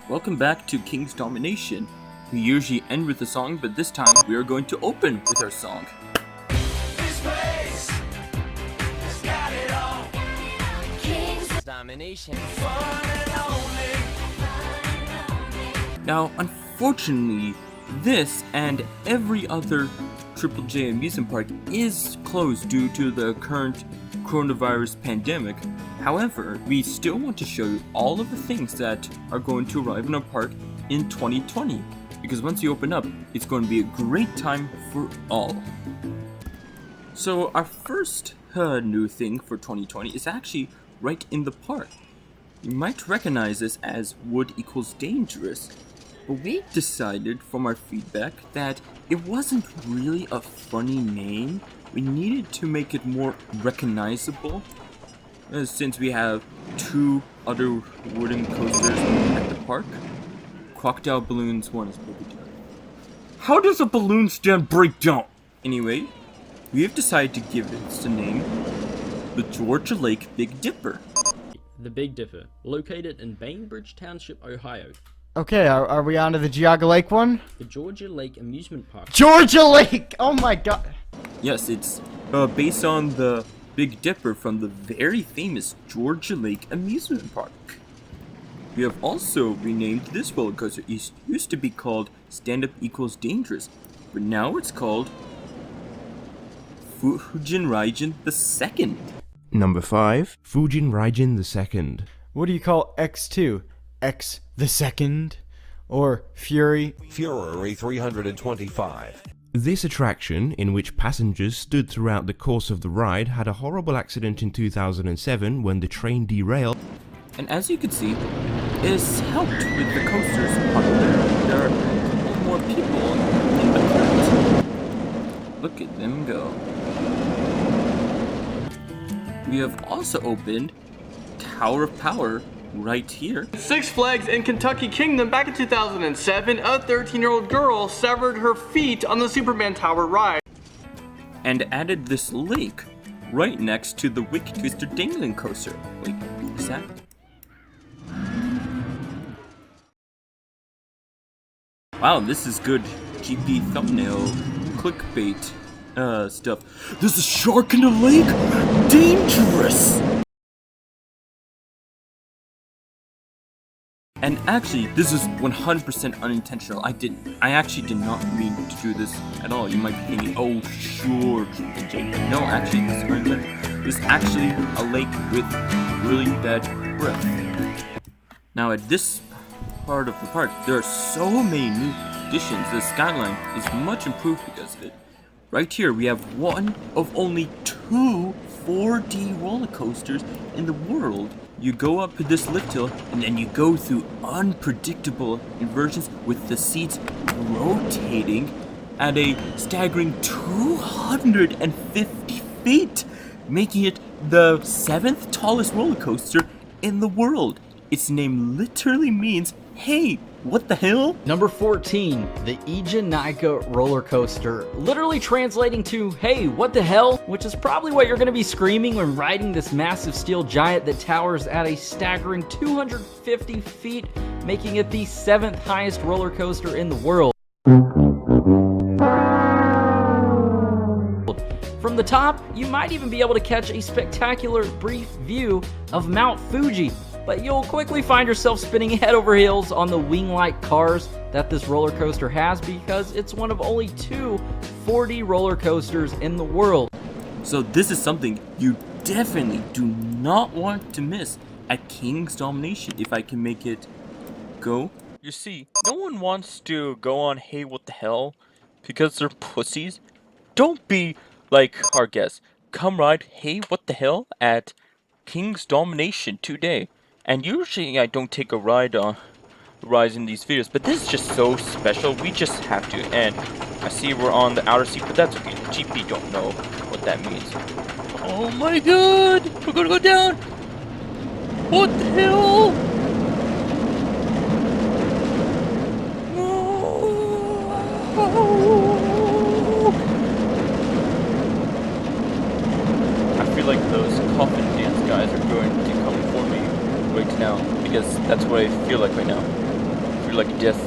Welcome back to King's Domination. We usually end with a song, but this time we are going to open with our song. This place has got it all. King's Domination. Fun and lonely. Now, unfortunately, this and every other Triple J amusement park is closed due to the current coronavirus pandemic. However, we still want to show you all of the things that are going to arrive in our park in 2020. Because once you open up, it's going to be a great time for all. So our first new thing for 2020 is actually right in the park. You might recognize this as wood equals dangerous. But we decided from our feedback that it wasn't really a funny name. We needed to make it more recognizable, since we have two other wooden coasters at the park. Crocodile balloons, one is broken down. How does a balloon stand break down? Anyway, we have decided to give it the name the Georgia Lake Big Dipper. The Big Dipper, located in Bainbridge Township, Ohio. Okay, are we on to the Geauga Lake one? The Georgia Lake Amusement Park. Georgia Lake! Oh my god! Yes, it's based on the Big Dipper from the very famous Georgia Lake Amusement Park. We have also renamed this roller coaster. It used to be called Stand Up Equals Dangerous, but now it's called Fujin Raijin II. Number 5, Fujin Raijin II. What do you call X2? X the second? Or Fury? Fury 325. This attraction, in which passengers stood throughout the course of the ride, had a horrible accident in 2007 when the train derailed. And as you can see, it has helped with the coasters popularity. There are a couple more people in the cart. Look at them go. We have also opened Tower of Power right here. Six Flags in Kentucky Kingdom back in 2007, a 13-year-old girl severed her feet on the Superman Tower ride. And added this lake right next to the Wicked Twister Dangling Coaster. Wait, is that? Wow, this is good GP thumbnail clickbait stuff. There's a shark in the lake? Dangerous! And actually, this is 100% unintentional. I actually did not mean to do this at all. You might be thinking, oh sure, Triple J. No, actually, this is unintentional. This is actually a lake with really bad breath. Now at this part of the park, there are so many new additions. The skyline is much improved because of it. Right here, we have one of only two 4D roller coasters in the world. You go up this lift hill, and then you go through unpredictable inversions with the seats rotating at a staggering 250 feet, making it the 7th tallest roller coaster in the world. Its name literally means, hey, what the hell? Number 14, the Janica roller coaster, literally translating to, hey, what the hell? Which is probably what you're going to be screaming when riding this massive steel giant that towers at a staggering 250 feet, making it the 7th highest roller coaster in the world. From the top, you might even be able to catch a spectacular brief view of Mount Fuji, but you'll quickly find yourself spinning head over heels on the wing-like cars that this roller coaster has because it's one of only two 4D roller coasters in the world. So this is something you definitely do not want to miss at King's Domination, if I can make it go. You see, no one wants to go on hey what the hell because they're pussies. Don't be like our guests. Come ride hey what the hell at King's Domination today. And usually I don't take a ride in these videos, but this is just so special, we just have to. And I see we're on the outer seat, but that's okay. GP don't know what that means. Oh my god! We're gonna go down! What the hell? I feel like those coffin dance guys are going to come for me right now, because that's what I feel like right now. like death.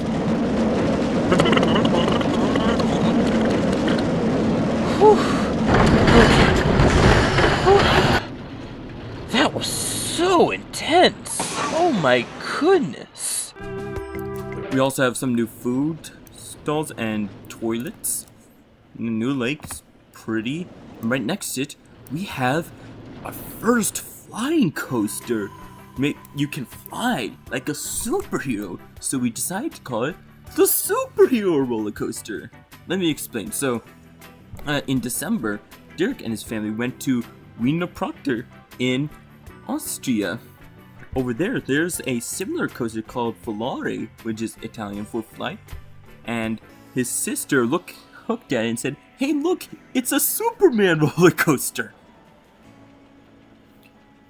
That was so intense. Oh my goodness. We also have some new food stalls and toilets. New lakes, pretty. And right next to it, we have our first flying coaster. You can fly like a superhero, so we decided to call it the Superhero Roller Coaster. Let me explain. So, in December, Dirk and his family went to Wiener Proctor in Austria. Over there, there's a similar coaster called Volare, which is Italian for flight. And his sister looked at it and said, "Hey, look, it's a Superman roller coaster."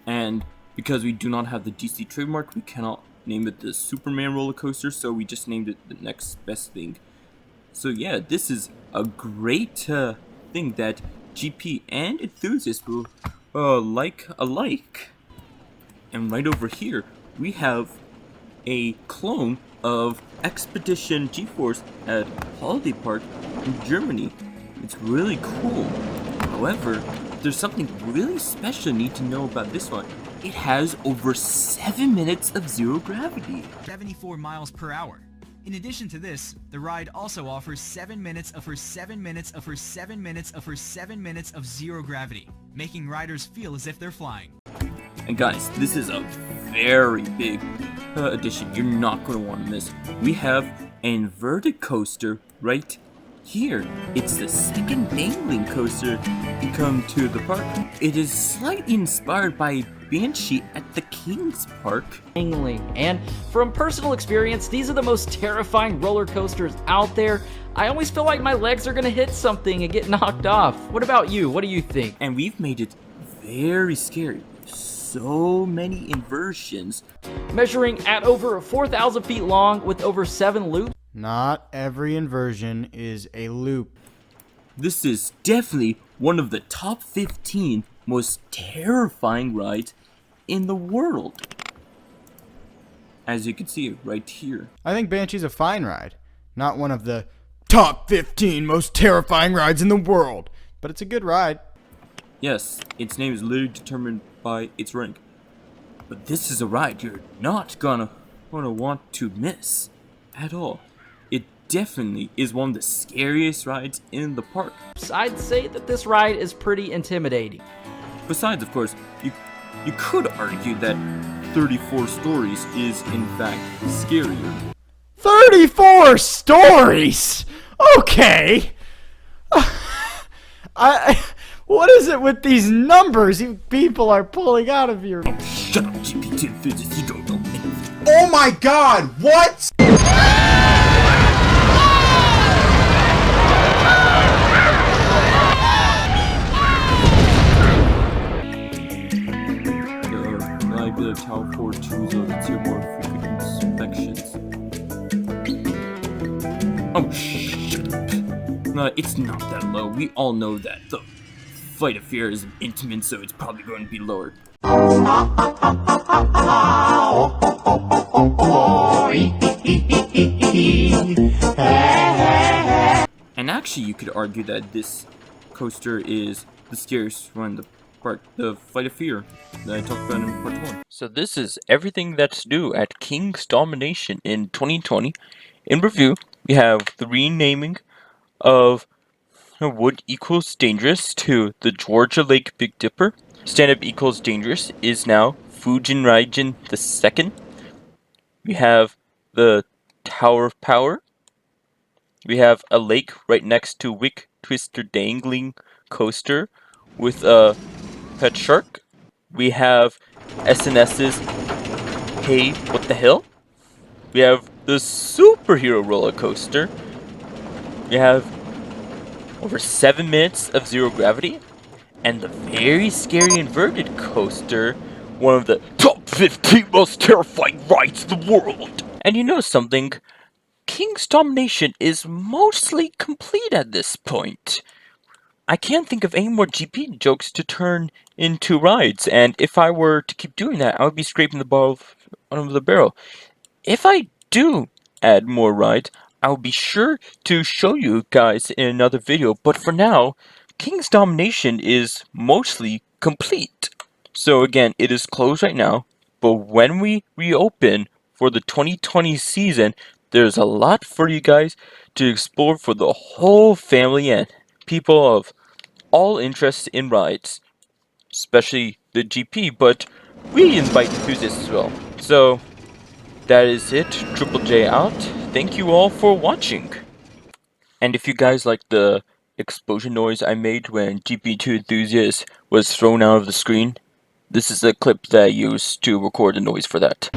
And because we do not have the DC trademark, we cannot name it the Superman roller coaster, so we just named it the next best thing. So yeah, this is a great thing that GP and Enthusiast will like alike. And right over here, we have a clone of Expedition GeForce at Holiday Park in Germany. It's really cool. However, there's something really special you need to know about this one. It has over 7 minutes of zero gravity. 74 miles per hour. In addition to this, the ride also offers 7 minutes of 7 minutes of 7 minutes of 7 minutes of zero gravity, making riders feel as if they're flying. And guys, this is a very big addition you're not going to want to miss. We have an inverted coaster right here. It's the second dangling coaster to come to the park. It is slightly inspired by Banshee at the King's Park. And from personal experience, these are the most terrifying roller coasters out there. I always feel like my legs are gonna hit something and get knocked off. What about you? What do you think? And we've made it very scary. So many inversions. Measuring at over 4,000 feet long with over 7 loops. Not every inversion is a loop. This is definitely one of the top 15 most terrifying rides in the world. As you can see right here. I think Banshee's a fine ride. Not one of the top 15 most terrifying rides in the world. But it's a good ride. Yes, its name is literally determined by its rank. But this is a ride you're not gonna want to miss at all. It definitely is one of the scariest rides in the park. I'd say that this ride is pretty intimidating. Besides, of course, you could argue that 34 stories is in fact scarier. 34 stories? Okay. What is it with these numbers you people are pulling out of your... Shut up, GPT Enthusiast, you don't know anything. Oh my god, what? The Tower 4 2 zone to more frequent inspections. Oh, shut up. No, it's not that low. We all know that. The Flight of Fear is intimate, so it's probably going to be lower. And actually, you could argue that this coaster is the scariest one in the park, the Flight of Fear that I talked about in part 1. So this is everything that's new at King's Domination in 2020. In review, we have the renaming of Wood equals dangerous to the Georgia Lake Big Dipper. Stand-up equals dangerous is now Fujin Raijin II. We have the Tower of Power. We have a lake right next to Wick Twister Dangling Coaster with a pet shark. We have SNS's Hey, What the Hell? We have the Superhero Roller Coaster. We have over 7 minutes of zero gravity. And the very scary inverted coaster, one of the top 15 most terrifying rides in the world. And you know something? King's Domination is mostly complete at this point. I can't think of any more GP jokes to turn into rides, and if I were to keep doing that, I would be scraping the bottom of the barrel. If I do add more rides, I'll be sure to show you guys in another video. But for now, King's Domination is mostly complete. So again, it is closed right now, but when we reopen for the 2020 season, there's a lot for you guys to explore for the whole family and people of all interests in rides, especially the GP, but we invite enthusiasts as well. So that is it, Triple J out. Thank you all for watching. And if you guys like the explosion noise I made when GP2 Enthusiast was thrown out of the screen, this is a clip that I used to record the noise for that.